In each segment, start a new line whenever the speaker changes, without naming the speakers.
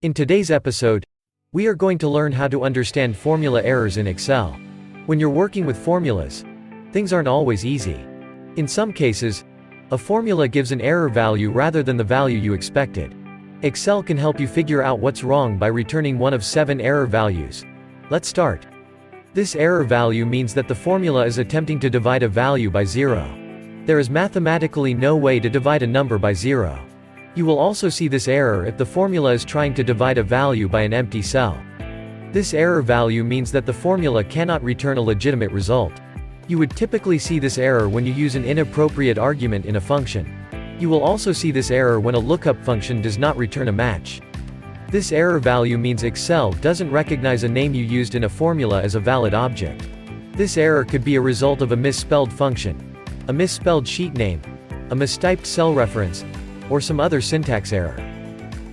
In today's episode, we are going to learn how to understand formula errors in Excel. When you're working with formulas, things aren't always easy. In some cases, a formula gives an error value rather than the value you expected. Excel can help you figure out what's wrong by returning one of 7 error values. Let's start. This error value means that the formula is attempting to divide a value by 0. There is mathematically no way to divide a number by 0. You will also see this error if the formula is trying to divide a value by an empty cell. This error value means that the formula cannot return a legitimate result. You would typically see this error when you use an inappropriate argument in a function. You will also see this error when a lookup function does not return a match. This error value means Excel doesn't recognize a name you used in a formula as a valid object. This error could be a result of a misspelled function, a misspelled sheet name, a mistyped cell reference, or some other syntax error.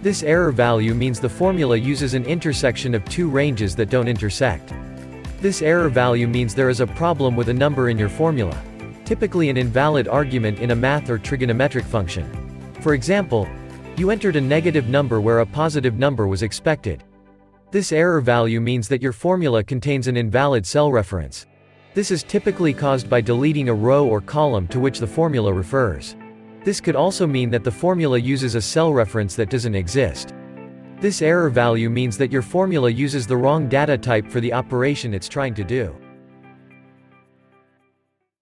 This error value means the formula uses an intersection of 2 ranges that don't intersect. This error value means there is a problem with a number in your formula, typically an invalid argument in a math or trigonometric function. For example, you entered a negative number where a positive number was expected. This error value means that your formula contains an invalid cell reference. This is typically caused by deleting a row or column to which the formula refers. This could also mean that the formula uses a cell reference that doesn't exist. This error value means that your formula uses the wrong data type for the operation it's trying to do.